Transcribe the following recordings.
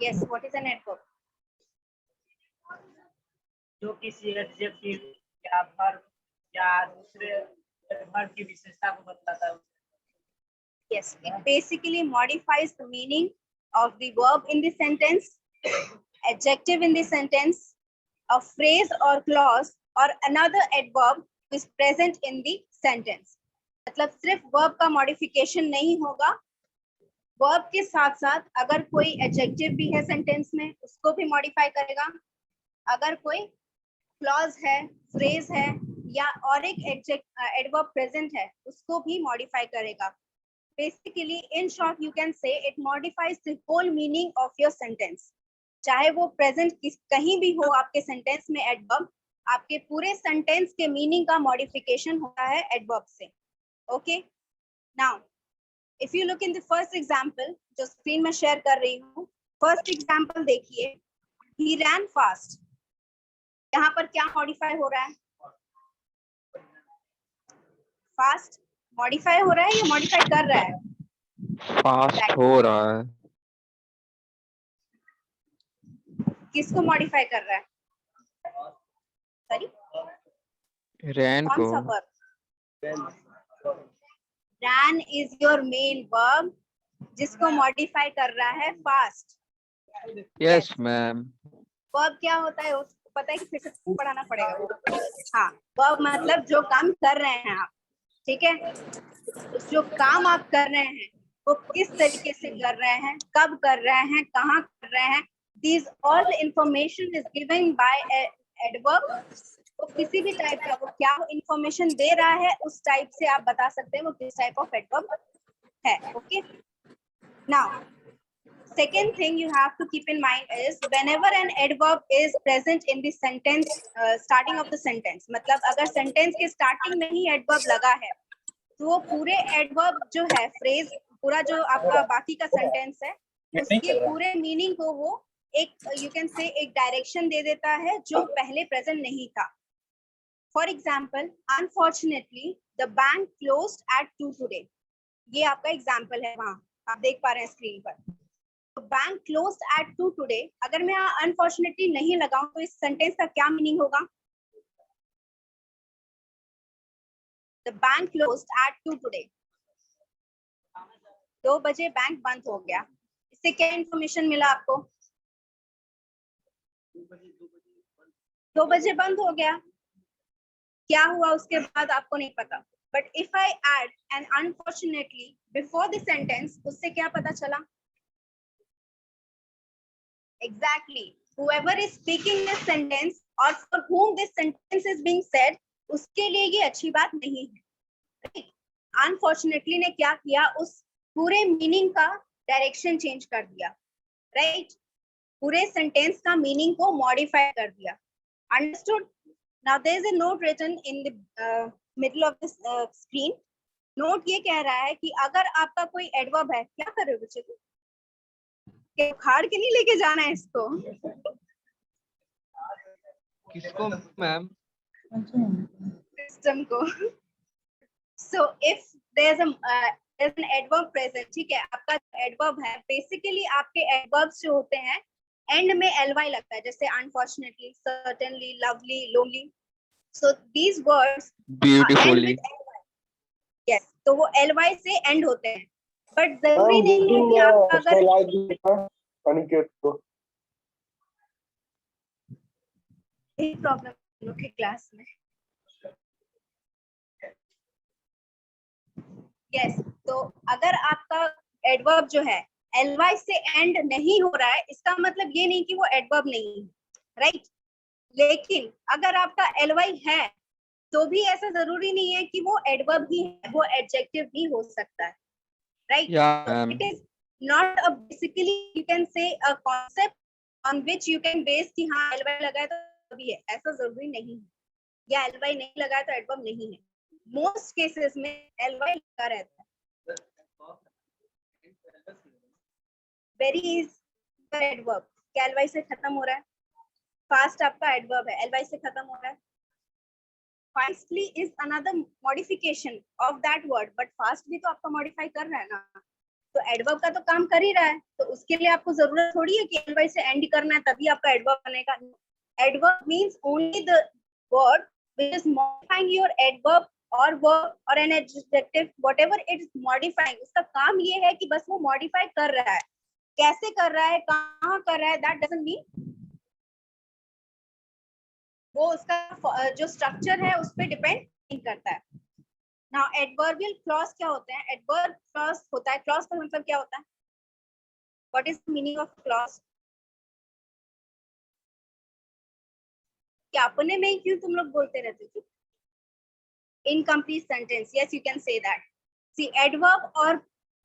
Yes, what is an adverb? जो किसी adjective या वर्ब या दूसरे वर्ब की विशेषता को बताता है। Yes, it basically modifies the meaning of the verb in the sentence, adjective in the sentence, a phrase or clause, or another adverb is present in the sentence. मतलब सिर्फ verb का modification नहीं होगा, verb के साथ साथ अगर कोई adjective भी है sentence में उसको भी modify करेगा, अगर कोई clause है, phrase है या और एक adverb present है उसको भी modify करेगा. Basically, in short, you can say it modifies the whole meaning of your sentence. चाहे वो present कहीं भी हो आपके sentence में adverb, आपके पूरे sentence के meaning का modification होता है adverb से. Okay? Now, if you look in the first example, जो screen में share कर रही हूँ, first example देखिए, he ran fast. यहाँ पर क्या modify हो रहा है? Fast modify हो रहा है या modify कर रहा है? फास्ट हो रहा है। किसको मॉडिफाई कर रहा है? सॉरी, रैन कौन को। सा verb? Ran is your main verb जिसको मॉडिफाई कर रहा है फास्ट. Yes ma'am. वर्ब क्या होता है उसको पता है कि फिर से पढ़ाना पड़ेगा वो. हाँ, वर्ब मतलब जो काम कर रहे हैं आप, ठीक है, जो काम आप कर रहे हैं वो किस तरीके से कर रहे हैं, कब कर रहे हैं, कहाँ कर रहे हैं. These all information is given by adverb. वो किसी भी टाइप का वो क्या इंफॉर्मेशन दे रहा है उस टाइप से आप बता सकते हैं वो किस टाइप ऑफ एडवर्ब है. Okay, now second thing you have to keep in mind is whenever an adverb is present in the sentence, starting of the sentence, मतलब अगर sentence के starting में ही adverb लगा है तो वो पूरे adverb जो है phrase पूरा जो आपका बाकी का sentence है उसके पूरे meaning को वो एक you can say एक direction दे देता है जो पहले present नहीं था. For example, unfortunately the bank closed at 2 today. ये आपका example है, वहाँ आप देख पा रहे हैं स्क्रीन पर. बैंक क्लोज्ड एट 2 टुडे, अगर मैं अनफॉर्चुनेटली नहीं लगाऊं तो इस सेंटेंस का क्या मीनिंग होगा? The bank closed eight 2 today, 2 बजे बैंक बंद हो गया. इससे क्या इंफॉर्मेशन मिला आपको? 2 बजे बंद हो गया. क्या हुआ उसके बाद आपको नहीं पता. But if I add an unfortunately before the sentence, उससे क्या पता चला? Exactly. Whoever is speaking this sentence or for whom this sentence is being said, उसके लिए ये अच्छी बात नहीं है. Right? Unfortunately ने क्या किया, उस पूरे मीनिंग का डायरेक्शन चेंज कर दिया. राइट? पूरे सेंटेंस का मीनिंग को मॉडिफाई कर दिया. Understood? Now there is a note written in the middle of this screen. Note ये कह रहा है कि अगर आपका कोई एडवर्ब है, क्या कर रहे हो बच्चे? उखाड़ के नहीं लेके जाना है इसको. किसको मैम? सिस्टम को. So if there's an adverb present, ठीक है, आपका adverb है, basically आपके adverbs जो होते हैं end में ly लगता है, जैसे unfortunately, certainly, lovely, lonely. So these words beautifully. end with ly. Yes, तो वो ly से end होते हैं. बट जरूरी नहीं है कि आप अगर अनिकेत को प्रॉब्लम की क्लास में. यस, तो अगर आपका एडवर्ब जो है ly से एंड नहीं हो रहा है, इसका मतलब ये नहीं कि वो एडवर्ब नहीं है. राइट? लेकिन अगर आपका ly है तो भी ऐसा जरूरी नहीं है कि वो एडवर्ब ही है, वो एडजेक्टिव भी हो सकता है. Right? It is not a basically you can say a concept on which you can base कि हाँ ly लगा है तो भी है, ऐसा जरूरी नहीं है. या ly नहीं लगा है तो एडवर्ब नहीं है. मोस्ट केसेस में ly लगा रहता है. वेरी इज एडवर्ब क्या ly से खत्म हो रहा है? फास्ट आपका एडवर्ब है, ly से खत्म हो रहा है. Fastly is another modification of that word, but fast भी तो आपका मॉडिफाई कर रहा है ना. तो एडवर्ब का तो काम कर ही रहा है, तो उसके लिए आपको जरूरत थोड़ी है कि एल से एंड करना है तभी आपका एडवर्ब बनेगा। Adverb means only the word which is modifying your adverb और वर्ब और an adjective, whatever it is modifying, उसका काम ये है कि बस वो मॉडिफाई कर रहा है। कैसे कर रहा है, कहाँ कर रहा है, दैट डजंट मीन, वो उसका जो स्ट्रक्चर है उस पर डिपेंड नहीं करता है। नाउ एडवर्बियल क्लॉज क्या होते हैं? एडवर्ब क्लॉज होता है, क्लॉज का मतलब क्या होता है? What is the meaning of clause? क्या अपने में ही क्यों तुम लोग बोलते रहते हो? Incomplete sentence, yes you can say that. See adverb और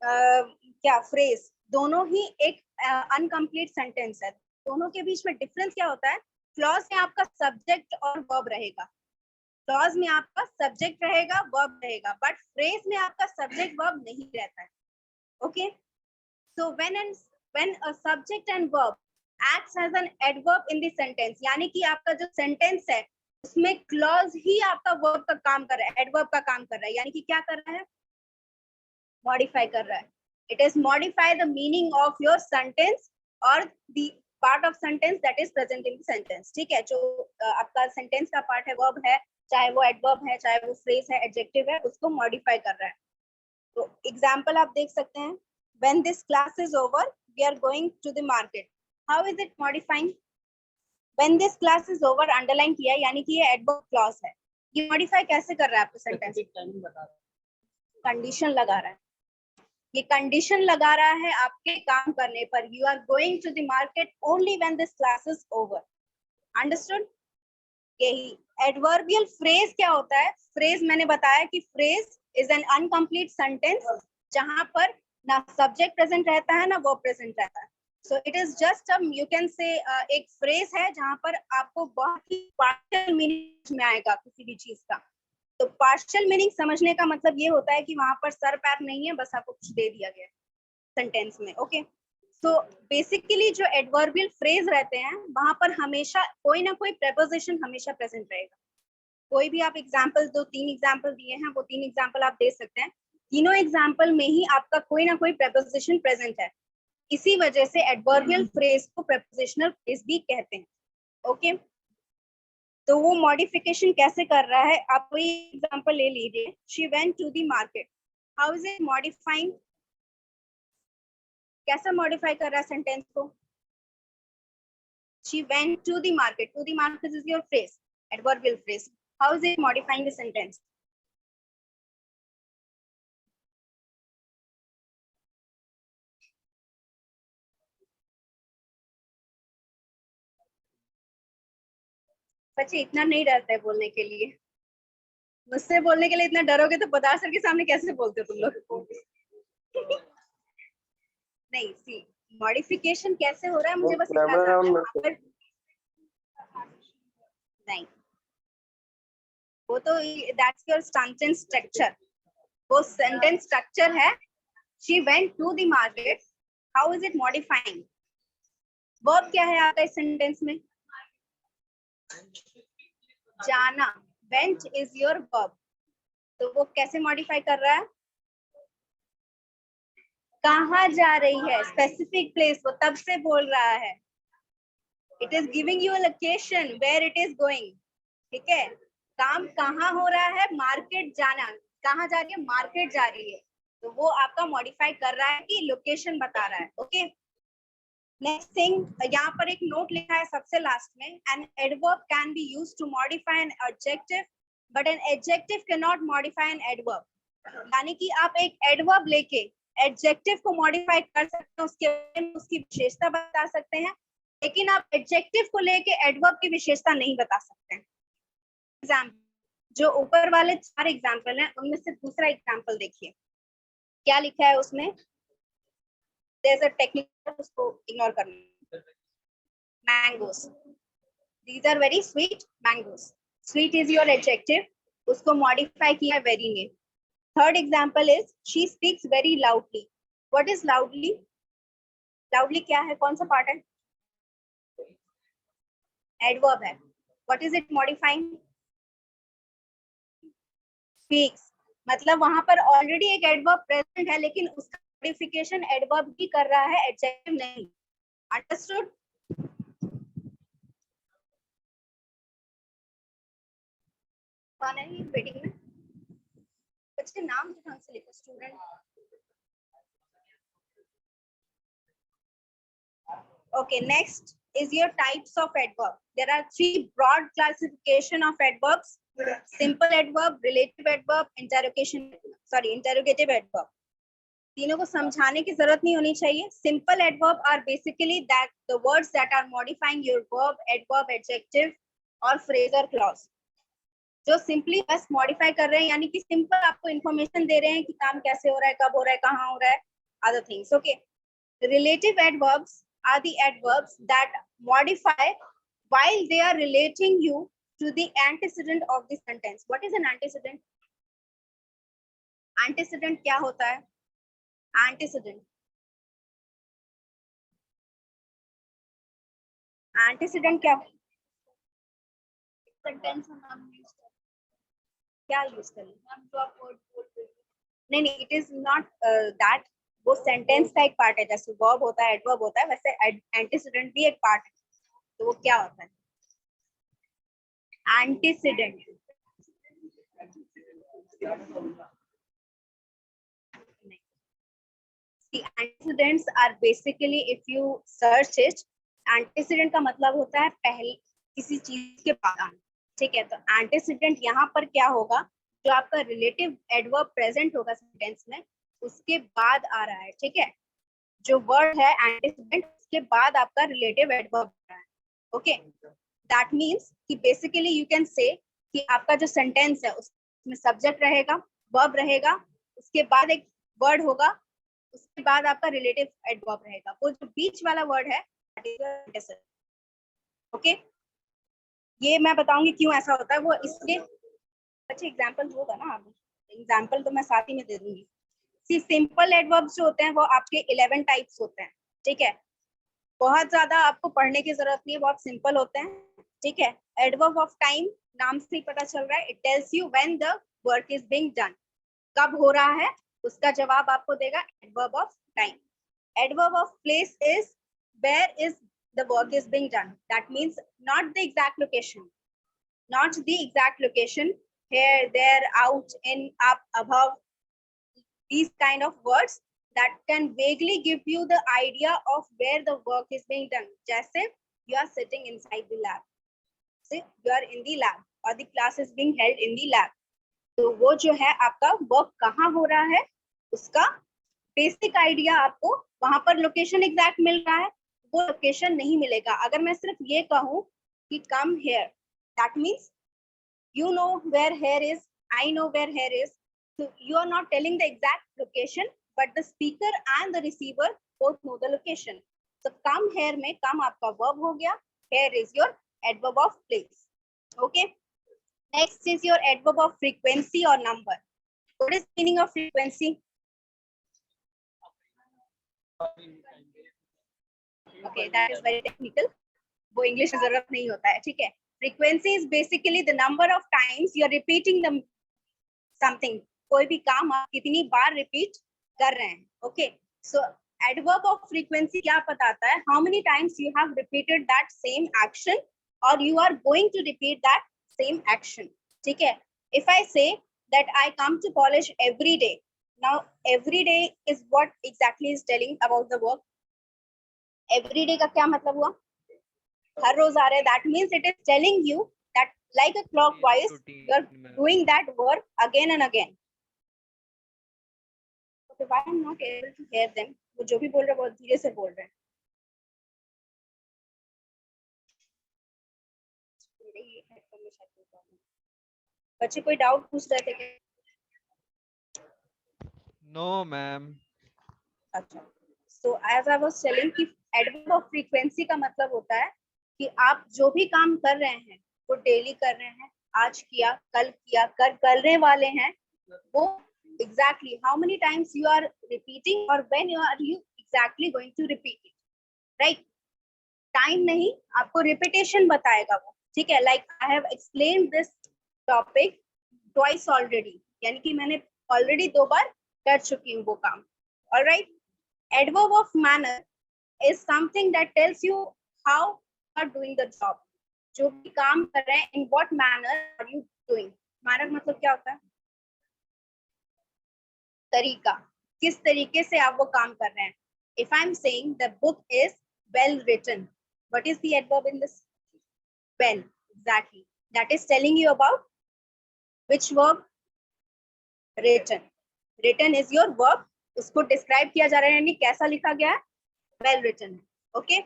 क्या फ्रेज दोनों ही एक अनकम्प्लीट सेंटेंस है। दोनों के बीच में डिफरेंस क्या होता है? क्लॉज में आपका सब्जेक्ट और वर्ब रहेगा, क्लॉज में आपका सब्जेक्ट रहेगा, वर्ब रहेगा, बट फ्रेज में आपका सब्जेक्ट वर्ब नहीं रहता है। Okay, so when a subject and verb acts as an adverb in the sentence, यानी कि आपका जो सेंटेंस है उसमें क्लॉज ही आपका वर्ब का काम कर रहा है, एडवर्ब का काम कर रहा है, यानी कि क्या कर रहा है? मॉडिफाई कर रहा है। It is modify the meaning of your sentence और the part of sentence that is present in the sentence. ठीक है, जो आपका सेंटेंस का पार्ट है, वर्ब है, चाहे वो एडवर्ब है, चाहे वो फ्रेज है, एडजेक्टिव है, उसको मॉडिफाई कर रहा है। तो एग्जांपल आप देख सकते हैं, when this class is over we are going to the market, how is it modifying? when this class is over underline किया, यानी कि ये एडवर्ब क्लॉज है। ये मॉडिफाई कैसे कर रहा है आपको सेंटेंस? कंडीशन लगा रहा है, ये कंडीशन लगा रहा है आपके काम करने पर। You are going to the market only when this class is over. Understood? यही एडवर्बियल फ्रेज क्या होता है? फ्रेज मैंने बताया कि phrase is an uncomplete sentence जहां पर ना सब्जेक्ट प्रेजेंट रहता है ना वर्ब प्रेजेंट रहता है। So it is just you can से एक फ्रेज है जहां पर आपको बहुत ही पार्शियल मीनिंग में आएगा किसी भी चीज का। तो पार्शियल मीनिंग समझने का मतलब ये होता है कि वहां पर सर पैर नहीं है, बस आपको कुछ दे दिया गया सेंटेंस में। ओके, सो बेसिकली जो एडवर्बियल फ्रेज रहते हैं वहां पर हमेशा कोई ना कोई प्रेपोजिशन हमेशा प्रेजेंट रहेगा। कोई भी आप एग्जांपल, दो तीन एग्जांपल दिए हैं, वो तीन एग्जांपल आप दे सकते हैं, तीनों एग्जांपल में ही आपका कोई ना कोई प्रेपोजिशन प्रेजेंट है। इसी वजह से एडवर्बियल फ्रेज को प्रेपोजिशनल फ्रेज भी कहते हैं। ओके, तो वो मॉडिफिकेशन कैसे कर रहा है, आप कोई एग्जांपल ले लीजिए। She went to the market, how is it modifying? कैसा मॉडिफाई कर रहा है सेंटेंस को? She went to the market. To the market is your phrase, adverbial phrase. How is it modifying the sentence? बच्चे इतना नहीं डरते है बोलने के लिए, मुझसे बोलने के लिए इतना डरोगे तो पदार्थ सर के सामने कैसे बोलते हो तुम लोग? नहीं, सी मॉडिफिकेशन कैसे हो रहा है मुझे बस इतना है। नहीं, वो तो दैट्स योर सेंटेंस स्ट्रक्चर, वो सेंटेंस स्ट्रक्चर है। She went to the market, how is it modifying? Verb क्या है आपका इस सेंटेंस में? जाना, वेंट इज योर वर्ब, तो वो कैसे मॉडिफाई कर रहा है? कहाँ जा रही है, स्पेसिफिक प्लेस, वो तब से बोल रहा है। It is giving you a location where it is going. ठीक है, काम कहाँ हो रहा है? मार्केट जाना, कहाँ जा रही है? मार्केट जा रही है, तो वो आपका मॉडिफाई कर रहा है कि लोकेशन बता रहा है। ओके, नेक्स्ट थिंग, यहाँ पर एक नोट लिखा है सबसे लास्ट में, an adverb can be used to modify an adjective but an adjective can not modify an adverb. यानी कि आप एक एडवर्ब लेके एडजेक्टिव को मॉडिफाई कर सकते हैं, उसकी विशेषता बता सकते हैं, लेकिन आप एडजेक्टिव को लेके एडवर्ब की विशेषता नहीं बता सकते हैं। एग्जाम्पल, जो ऊपर वाले 4 एग्जाम्पल हैं उनमें से दूसरा एग्जाम्पल देखिए, क्या लिखा है उसमें? There's a technical, उसको इग्नोर करना। Mangoes, these are very sweet mangoes. Sweet is your adjective, उसको modify किया very ने। Third example is she speaks very loudly. What is loudly? Loudly क्या है, कौन सा पार्ट है? Adverb है। What is it modifying? Speaks, मतलब वहां पर ऑलरेडी एक एडवर्ब प्रेजेंट है लेकिन उसका मॉडिफिकेशन एडवर्ब भी कर रहा है, एडजेक्टिव नहीं। अंडरस्टूड? कौन है ये वेटिंग में? बच्चे नाम तो ढंग से लिखो student. Okay, next is your types of adverb. There are three broad classification of adverbs: simple adverb, relative adverb, interrogative adverb. तीनों को समझाने की जरूरत नहीं होनी चाहिए. Simple adverb are basically that the words that are modifying your verb, adverb, adjective और phrase or clause. जो सिंपली बस मॉडिफाई कर रहे हैं, यानी कि सिंपल आपको इंफॉर्मेशन दे रहे हैं कि काम कैसे हो रहा है, कब हो रहा है, कहाँ हो रहा है, other things. Okay. Relative adverbs are the adverbs that modify while they are relating you to the antecedent of the sentence. What is an antecedent? Antecedent क्या होता है? Antecedent. Antecedent क्या? Sentence हम नाम use कर क्या use करें? हम जो आप word बोल रहे हैं. नहीं, it is not that. वो सेंटेंस का एक पार्ट है, जैसे वर्ब होता है, एडवर्ब होता है, वैसे एंटीसीडेंट भी एक पार्ट है. तो वो क्या होता है? Antecedent. The antecedents are basically, if you search it, antecedent का मतलब होता है पहले किसी चीज के बाद आना. ठीक है, तो एंटीसीडेंट यहाँ पर क्या होगा? जो आपका रिलेटिव एडवर्ब प्रेजेंट होगा सेंटेंस में, उसके बाद आ रहा है. ठीक है, जो वर्ड है एंटीसीडेंट, उसके बाद आपका रिलेटिव एडवर्ब आ रहा है. ओके, दैट मींस कि बेसिकली यू कैन से कि आपका जो सेंटेंस है उसमें सब्जेक्ट रहेगा, वर्ब रहेगा, उसके बाद एक वर्ड होगा, उसके बाद आपका रिलेटिव एडवर्ब रहेगा. वो जो बीच वाला वर्ड है that is your antecedent. Okay, ये मैं बताऊंगी क्यों ऐसा होता है. वो इसलिए अच्छा एग्जांपल होगा ना, आप एग्जांपल तो मैं साथ ही में दे दूंगी. सी सिंपल एडवर्ब्स जो होते हैं वो आपके 11 टाइप्स होते हैं. ठीक है, बहुत ज्यादा आपको पढ़ने की जरूरत नहीं है, बहुत सिंपल होते हैं. ठीक है, एडवर्ब ऑफ टाइम नाम से ही पता चल रहा है, it tells you when the work is being done. कब हो रहा है उसका जवाब आपको देगा adverb of time. Adverb of place is where is the work is being done. That means not the exact location, not the exact location, here, there, out, in, up, above. These kind of words that can vaguely give you the idea of where the work is being done. जैसे you are sitting inside the lab, see you are in the lab or the class is being held in the lab. तो वो जो है आपका work कहाँ हो रहा है उसका बेसिक आइडिया आपको वहां पर लोकेशन एग्जैक्ट मिल रहा है, वो लोकेशन नहीं मिलेगा. अगर मैं सिर्फ ये कहूँ कि come here, that means you know where hair is, I know where hair is. So you are not telling the exact location, but the speaker and the receiver both know the location. So come here में come आपका verb हो गया, here is your adverb of place. Okay, next is your adverb of frequency or number. What is meaning of frequency? Okay, that is very technical. वो English की जरूरत नहीं होता है. ठीक है, frequency is basically the number of times you are repeating the something. कोई भी काम आप कितनी बार रिपीट कर रहे हैं. Okay, so adverb of frequency क्या बताता है? How many times you have repeated that same action or you are going to repeat that same action. ठीक है, if I say that I come to college every day, now every day is what exactly is telling about the work. Every day का क्या मतलब हुआ? हर रोज आ रहे. That means it is telling you that like a clockwise you are doing that work again and again. Okay, why I'm not able to hear them? वो जो भी बोल रहे हैं बहुत धीरे से बोल रहे हैं. मेरे ये हेडफोन में शायद कोई प्रॉब्लम. बच्चे कोई डाउट पूछ रहे थे क्या? No, ma'am. अच्छा, so as I was telling कि adverb of frequency का मतलब होता है कि आप जो भी काम कर रहे हैं वो डेली कर रहे हैं, आज किया, कल किया, करने वाले हैं, वो exactly how many times you are repeating or when you exactly going to repeat it, right? Time नहीं, आपको repetition बताएगा वो. ठीक है, like I have explained this topic twice already, यानी कि मैंने ऑलरेडी 2 बार कर चुकी हूँ वो काम. All right. Adverb of manner is something that tells you how you are doing the job. जो भी काम कर रहे हैं, in what manner are you doing? Manner मतलब क्या होता है? तरीका, किस तरीके से आप वो काम कर रहे हैं. If I'm saying the book is well written, what is the adverb in this? Well, exactly. That is telling you about which verb? Written. Written is your verb. उसको describe किया जा रहा है, यानी कैसा लिखा गया है? Well written. Okay.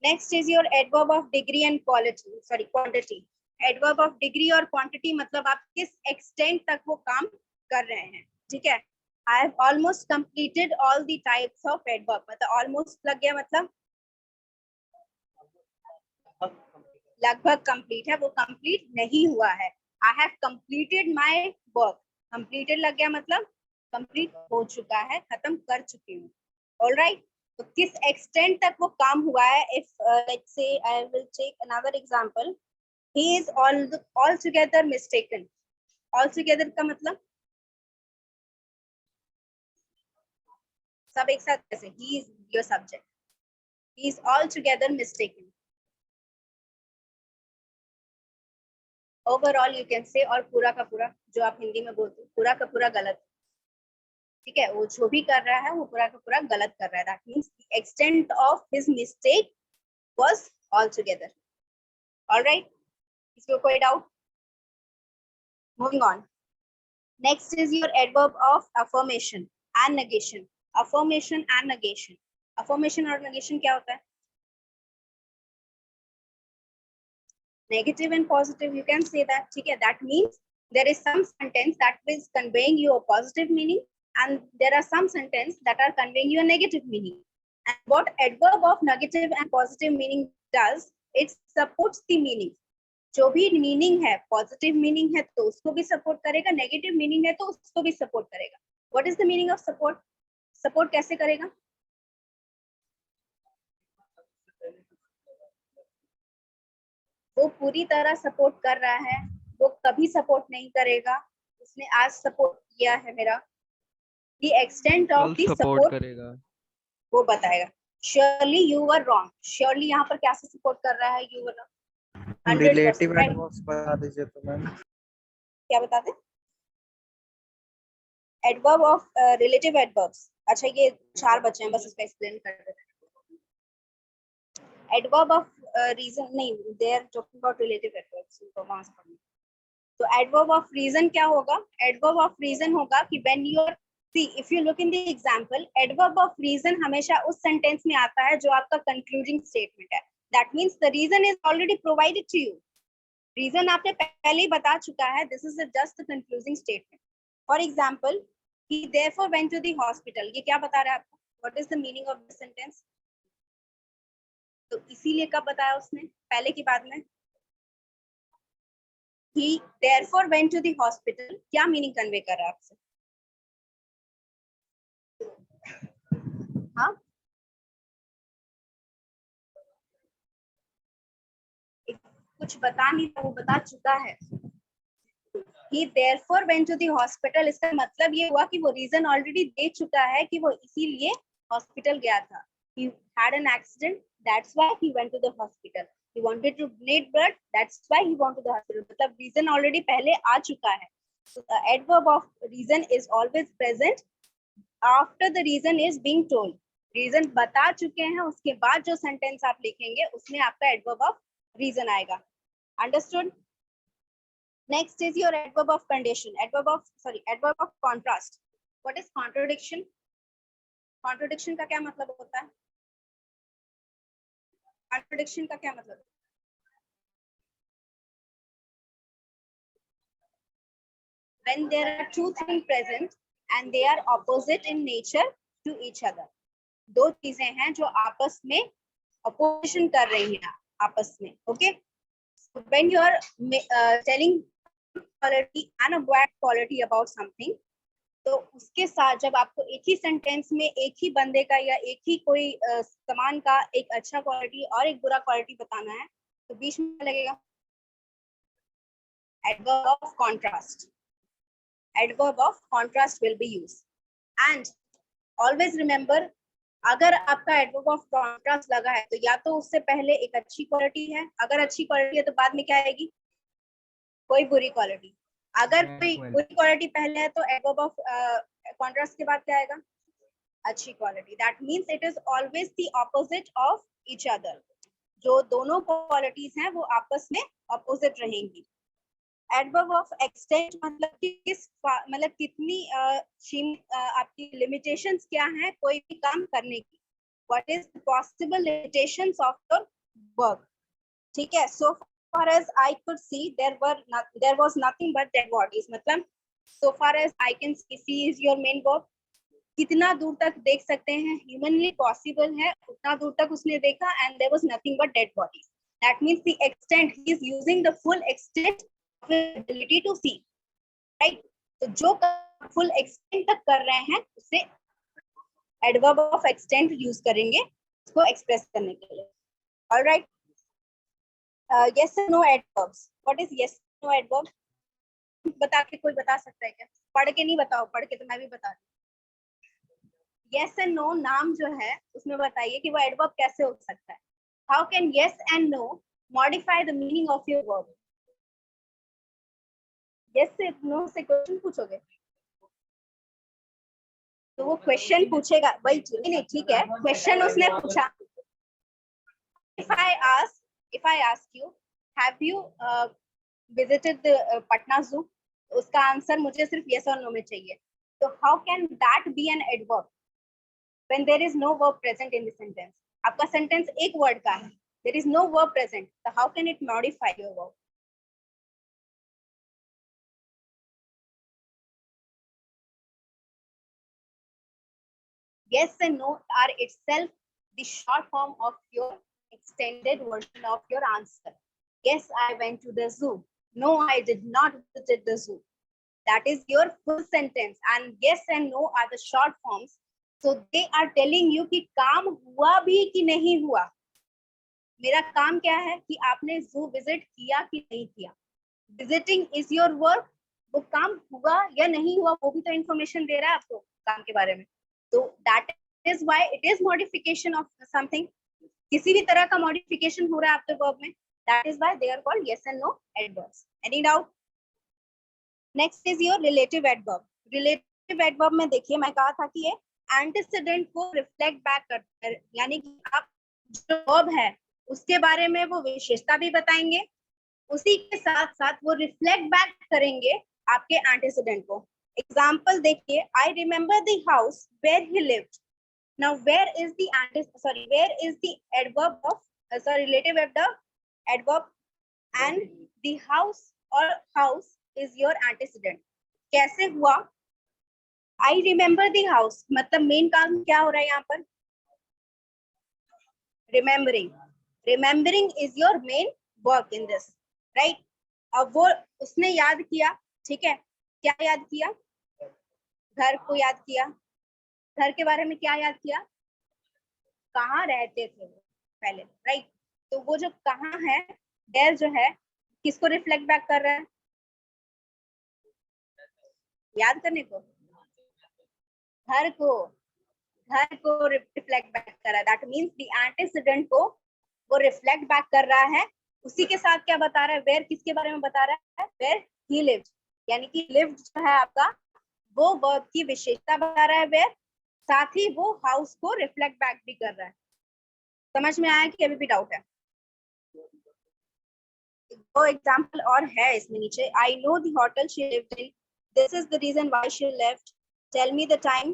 Next is your adverb of degree and quality. Sorry, quantity. Adverb of degree और quantity मतलब आप किस extent तक वो काम कर रहे हैं. ठीक है. I have almost completed all the types of adverb. मतलब almost लग गया मतलब लगभग कंप्लीट है, वो कंप्लीट नहीं हुआ है. I have completed my work. Completed लग गया मतलब कंप्लीट हो चुका है, खत्म कर चुकी हूँ. ऑलराइट. तो किस एक्सटेंट तक वो काम हुआ है. If let's say I will take another example. He is all together mistaken. All together का मतलब सब एक साथ कैसे. He is your subject. He is all together mistaken. Overall you can say, और पूरा का पूरा जो आप हिंदी में बोलते हो, पूरा का पूरा गलत. ठीक है. वो जो भी कर रहा है वो पूरा का पूरा गलत कर रहा है. That means the extent of his mistake was all together. Alright. इसमें कोई doubt? Moving on. Next is your adverb of affirmation and negation. Affirmation and negation. Affirmation और नेगेशन क्या होता है? Negative and positive, you can say that. ठीक है. That means there is some sentence that is conveying you a positive meaning, and there are some sentence that are conveying you a negative meaning. And what adverb of negative and positive meaning does, it supports the meaning. जो भी meaning है, positive meaning है तो उसको भी support करेगा, negative meaning है तो उसको भी support करेगा. What is the meaning of support? Support कैसे करेगा? वो पूरी तरह सपोर्ट कर रहा है, वो कभी सपोर्ट नहीं करेगा. उसने आज सपोर्ट किया है मेरा. The extent of the support करेगा. वो बताएगा. Surely you were wrong. Surely यहाँ पर क्या से सपोर्ट कर रहा है? You were wrong. 100%. Relative adverbs बता दीजिए तो मैम. क्या बता दे? Adverb of relative adverbs. अच्छा ये 4 बचे हैं, बस इसका एक्सप्लेन कर देते हैं. एडवर्ब ऑफ रीजन नहीं, they are talking about relative adverbs. तो वहां से पढ़ना. तो एडवर्ब ऑफ रीजन क्या होगा? एडवर्ब ऑफ रीजन होगा कि when you are, see if you look in the example, adverb of reason हमेशा उस सेंटेंस में आता है जो आपका कंक्लूडिंग स्टेटमेंट है. That means the reason is already provided to you. Reason आपने पहले ही बता चुका है. This is just the concluding statement. For example, he therefore went to the hospital. ये क्या बता रहा है आपको? What is the meaning of this sentence? तो इसीलिए कब बताया उसने? पहले की बात में. He therefore went to the hospital. क्या मीनिंग कन्वे कर रहा है आपसे? हाँ, कुछ बता नहीं था, वो बता चुका है. He therefore went to the hospital. इसका मतलब ये हुआ कि वो रीजन ऑलरेडी दे चुका है कि वो इसीलिए हॉस्पिटल गया था. He had an accident. That's why he went to the hospital. He wanted to donate blood. That's why he went to the hospital. मतलब रीजन ऑलरेडी पहले आ चुका है. So the adverb of reason is always present after the reason is being told. Reason बता चुके हैं, उसके बाद जो सेंटेंस आप लिखेंगे उसमें आपका एडवर्ब ऑफ रीजन आएगा. Understood? Next is your adverb of condition. Adverb of contrast. What is contradiction? Contradiction का क्या मतलब होता है? कॉन्ट्रडिक्शन का क्या मतलब है? When there are two things present and they are opposite in nature to each other. दो चीजें हैं जो आपस में opposition कर रही हैं आपस में. Okay? So when you are telling quality and a bad quality about something, तो उसके साथ जब आपको एक ही सेंटेंस में एक ही बंदे का या एक ही कोई सामान का एक अच्छा क्वालिटी और एक बुरा क्वालिटी बताना है, तो बीच में लगेगा adverb of contrast. Adverb of contrast will be used. And always remember, अगर आपका एडवर्ब ऑफ कॉन्ट्रास्ट लगा है तो या तो उससे पहले एक अच्छी क्वालिटी है, अगर अच्छी क्वालिटी है तो बाद में क्या आएगी, कोई बुरी क्वालिटी। अगर कोई बुरी क्वालिटी पहले है तो एडवर्ब ऑफ कॉन्ट्रास्ट के बाद क्या आएगा, अच्छी quality. That means it is always the opposite of each other. जो दोनों क्वालिटीज हैं वो आपस में ऑपोजिट रहेंगी। एडवर्ब ऑफ एक्सटेंट मतलब किस, मतलब कितनी आपकी लिमिटेशंस क्या हैं कोई भी काम करने की, what is possible limitations of your work. ठीक है, so far as I could see there was nothing but dead bodies, मतलब so far as I can see is your main verb. कितना दूर तक देख सकते हैं, ह्यूमनली पॉसिबल है उतना दूर तक उसने देखा, and there was nothing but dead bodies. That means the extent, he is using the full extent ability to see, right? तो जो फुल एक्सटेंट तक कर रहे हैं उसे एडवर्ब ऑफ एक्सटेंट यूज करेंगे उसको एक्सप्रेस करने के लिए। Alright, yes and no adverbs. What is yes no adverb? बता के कोई बता सकता है क्या? पढ़ के नहीं बताओ, पढ़ के तो मैं भी बता दूं। यस एंड नो नाम जो है उसमें बताइए कि वो एडवर्ब कैसे हो सकता है। How can yes and no modify the meaning of your verb? Yes से नो से क्वेश्चन पूछोगे तो वो क्वेश्चन पूछेगा भाई, नहीं ठीक है, क्वेश्चन उसने पूछा। If I ask you, have you visited the Patna जू, उसका आंसर मुझे सिर्फ यस और नो में चाहिए। तो how can that be an adverb when there is no verb present in the sentence? आपका सेंटेंस एक वर्ड का है, there is no verb present, तो how can it modify your verb? Yes and no are itself the short form of your extended version of your answer. Yes, I went to the zoo. No, I did not visit the zoo. That is your full sentence. And yes and no are the short forms. So they are telling you कि काम हुआ भी कि नहीं हुआ। मेरा काम क्या है कि आपने zoo visit किया कि नहीं किया। Visiting is your work. वो काम हुआ या नहीं हुआ वो भी तो information दे रहा है आपको काम के बारे में। तो that is why it is modification of something. किसी भी तरह का modification हो रहा है आपके verb में, that is why they are called yes and no adverbs. Any doubt? Next is your relative adverb. Relative adverb में देखिए मैं कहा था कि ये antecedent को reflect back करता है, यानी कि आप जो verb है उसके बारे में वो विशेषता भी बताएंगे, उसी के साथ साथ वो रिफ्लेक्ट बैक करेंगे आपके एंटीसीडेंट को। एग्जांपल देखिए, I remember the house where he lived. Now where is the adverb of relative adverb and the house और हाउस इज योर एंटीसीडेंट। कैसे हुआ? आई रिमेंबर द हाउस मतलब मेन काम क्या हो रहा है यहाँ पर? Remembering is your main work in this, right? अब वो उसने याद किया, ठीक है, क्या याद किया? घर को याद किया। घर के बारे में क्या याद किया? कहाँ रहते थे वो पहले, राइट? तो वो जो कहाँ है, देयर जो है, किसको रिफ्लेक्ट बैक कर रहा है? याद करने को, घर को रिफ्लेक्ट बैक कर रहा है। दैट मींस द एंटीसीडेंट को वो रिफ्लेक्ट बैक कर रहा है। उसी के साथ क्या बता रहा है? वेयर किसके बारे में बता रहा है? वेयर ही लिव्ड, यानी कि लिव्ड जो है आपका वो वर्ब की विशेषता बता रहा है वेयर, साथ ही वो हाउस को रिफ्लेक्ट बैक भी कर रहा है। समझ में आया कि अभी भी डाउट है? वो एग्जांपल और है इसमें नीचे। I know the hotel she lived in, this is the reason why she left, tell me the time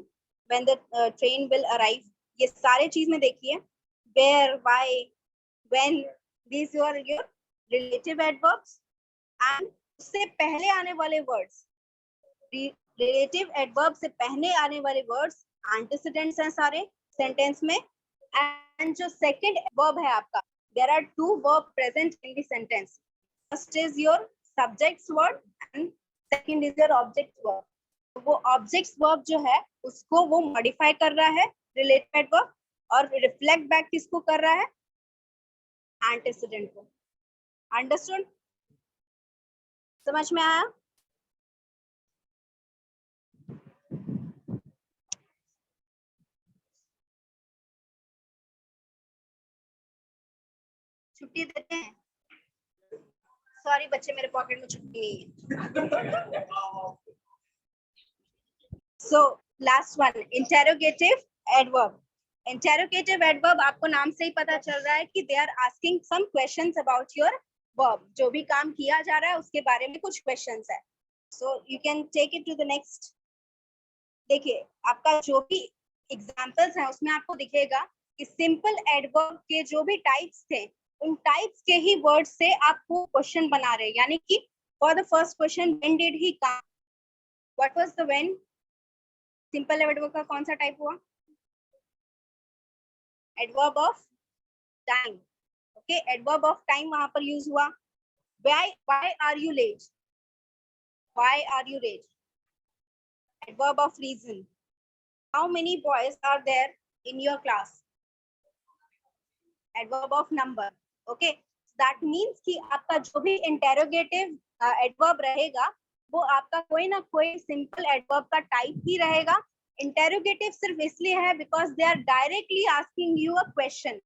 when the train will arrive. ये सारे चीज में देखिए, where, why, when, these are your relative adverbs and उससे पहले आने वाले words, relative adverb से पहले आने वाले words antecedents हैं सारे sentence में। and जो second verb है आपका, there are two verb present in the sentence. First is your subject's word and second is your object's verb. वो object's verb जो है उसको वो modify कर रहा है relative adverb, और reflect back किसको कर रहा है? एंटीसीडेंट को। अंडरस्टूड? समझ में आया? छुट्टी देते हैं? सॉरी बच्चे, मेरे पॉकेट में छुट्टी नहीं है। So last one, interrogative adverb. Interrogative adverb आपको नाम से ही पता चल रहा है कि they are asking some questions about your verb. जो भी काम किया जा रहा है उसके बारे में कुछ क्वेश्चंस है। So you can take it to the next. देखिए आपका जो भी एग्जांपल्स हैं उसमें आपको दिखेगा कि सिंपल एडवर्ब के जो भी टाइप्स थे उन टाइप्स के ही वर्ड से आपको क्वेश्चन बना रहे हैं। यानी कि for the first question, when did he come, what was the when? Simple adverb का कौन सा टाइप हुआ? Adverb of time. Okay, adverb of time वहां पर यूज हुआ। Why are you late? Why are you late? Adverb of reason. How many boys are there in your class? Adverb of number. Okay, that means कि आपका जो भी interrogative adverb रहेगा वो आपका कोई ना कोई सिंपल एडवर्ब का टाइप ही रहेगा। इंटेरोगेटिव सिर्फ इसलिए है because they are directly asking you a question.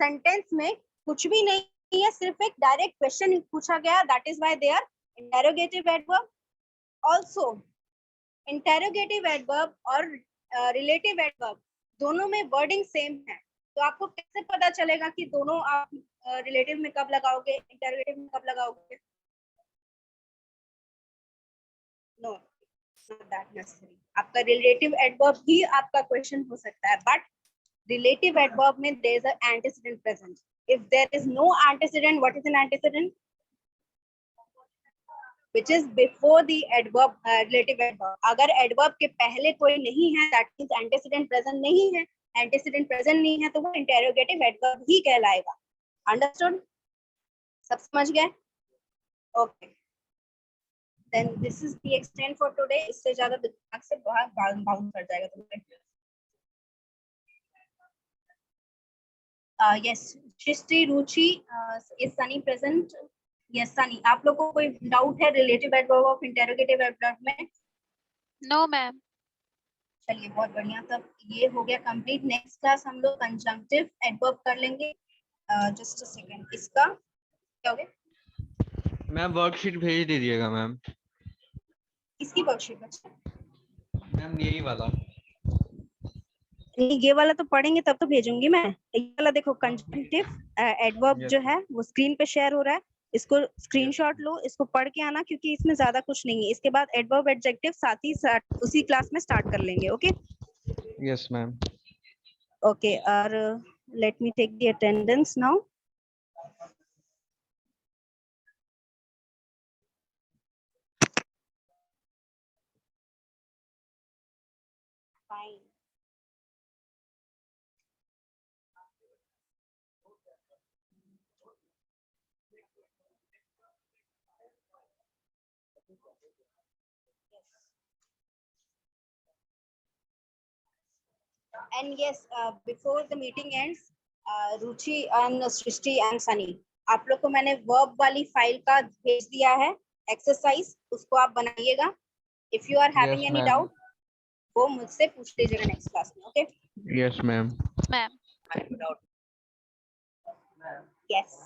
Sentence में कुछ भी नहीं है, सिर्फ एक डायरेक्ट क्वेश्चन पूछा गया, that is why they are interrogative adverb. Also interrogative adverb और रिलेटिव एडवर्ब दोनों में वर्डिंग सेम है। तो आपको कैसे पता चलेगा कि दोनों आप रिलेटिव में कब लगाओगे, इंटेरोगेटिव में कब लगाओगे? No, not that necessary. आपका रिलेटिव एडवर्ब ही आपका क्वेश्चन हो सकता है, बट रिलेटिव एडवर्ब में there is a antecedent present. If there is no antecedent, what is an antecedent? which is before the adverb, relative adverb. अगर adverb के पहले कोई नहीं है, that means antecedent present नहीं है। antecedent present नहीं है तो वो interrogative adverb ही कहलाएगा। Understood? सब समझ गए? Okay. Then this is the extent for today. इससे ज्यादा दिमाग से बहुत बाउंड कर जाएगा तुम्हारे। Yes, Shrishti, Ruchi, is Sunny present? Yes, Sunny. आप लोग को कोई डाउट है रिलेटिव एडवर्ब और इंटेरोगेटिव एडवर्ब में? No ma'am. चलिए बहुत बढ़िया, तब ये हो गया कंप्लीट। नेक्स्ट क्लास हम लोग कंजंक्टिव एडवर्ब कर लेंगे। जस्ट अ सेकंड, इसका क्या हो गया? मैम वर्कशीट भेज दीजिएगा मैम। इसकी वर्कशीट बच्चा? मैम यही वाला। नहीं, ये वाला तो पढ़ेंगे तब तो भेजूंगी मैं। ये वाला देखो, कंजंक्टिव एडवर्ब जो है वो स्क्रीन पे शेयर हो रहा है। इसको स्क्रीनशॉट लो, इसको पढ़ के आना क्योंकि इसमें ज्यादा कुछ नहीं है। इसके बाद एडवर्ब एडजेक्टिव साथ ही साथ उसी क्लास में स्टार्ट कर लेंगे। Okay yes ma'am. ओके, और let me take the attendance now. Fine. And yes, before the meeting ends, Ruchi and Srishti and Sunny, आप लोग को मैंने वर्ब वाली फाइल का भेज दिया है एक्सरसाइज, उसको आप बनाइएगा। If you are having any doubt वो मुझसे पूछ लीजिएगा नेक्स्ट क्लास में। Okay? Yes ma'am. Ma'am yes.